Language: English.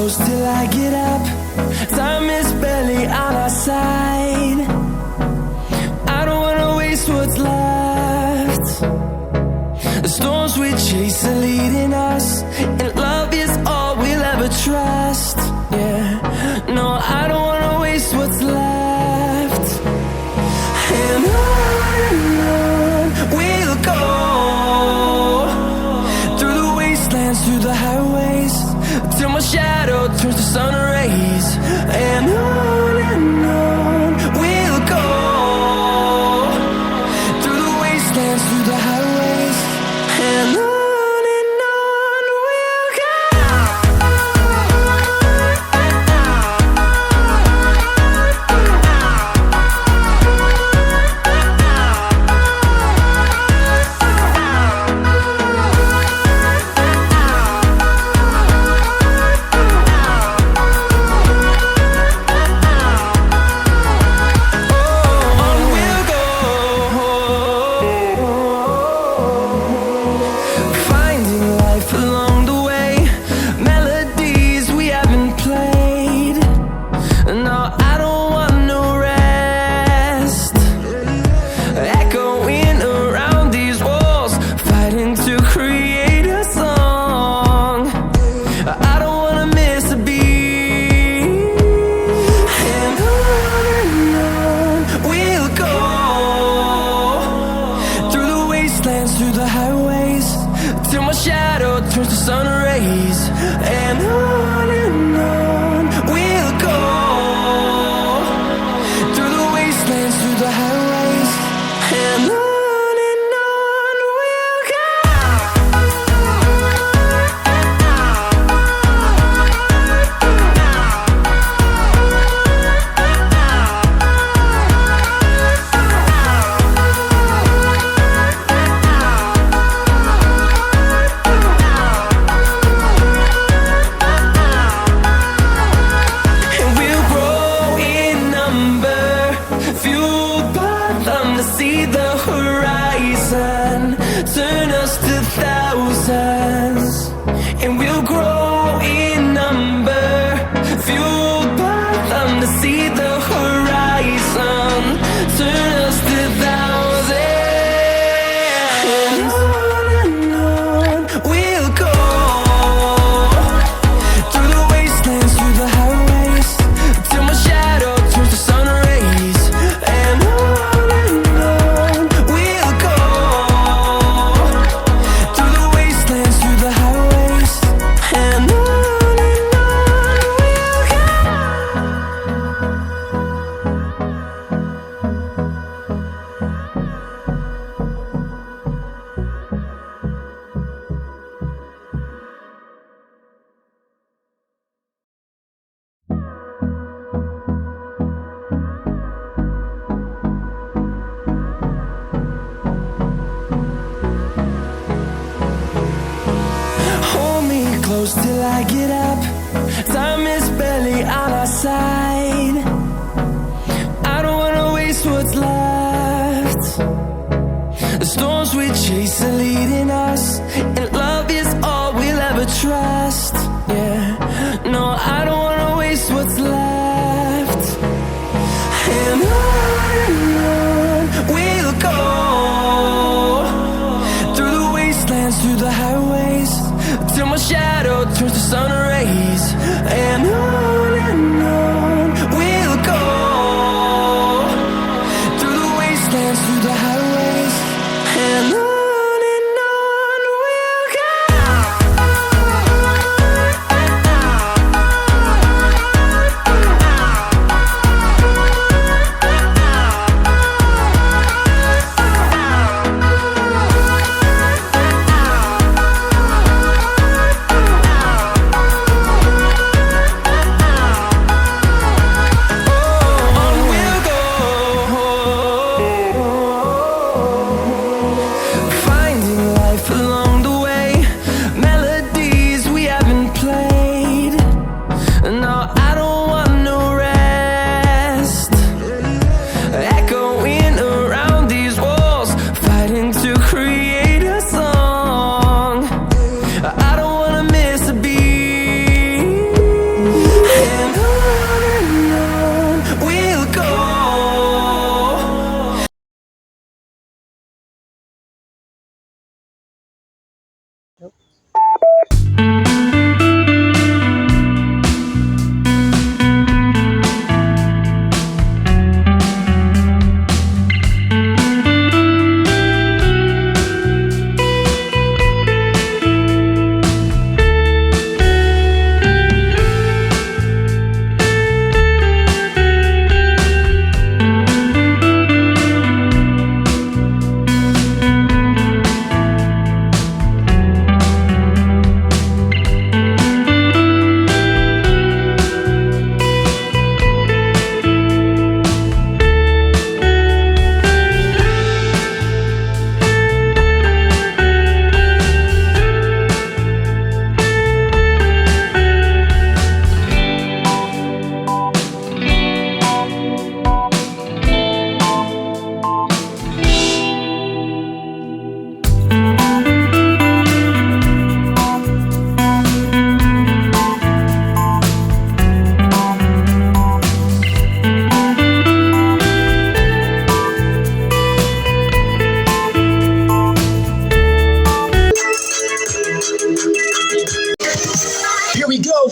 close till I get up. Time is barely on our side. I don't wanna waste what's left. The storms we chase are leading us, and love is all we'll ever trust. Yeah, no, I don't wanna waste what's left. And on we'll go, through the wastelands, through the highways, till my shadow turns to sun rays. And on we'll go, through the wastelands, through the highways, and on we'll go. Through the highways, till my shadow turns to sun rays. And on we'll go, through the wastelands, through the highways, and on we'll go. See the horizon, turn us to thousands, and we'll grow in number, fueled by them. To see the horizon, turn us to thousands, and on we'll go, through the wastelands, through the highways, till my shadow turns to sun rays. And close till I get up. Time is barely on our side. I don't wanna waste what's left. The storms we chase are leading us, and love is all we'll ever trust. Yeah, no, I don't wanna waste what's left. And on we'll go, through the wastelands, through the highways, till my shadow turns to sun rays. And on we'll go, through the wastelands, through the highways, and on we'll go. we go.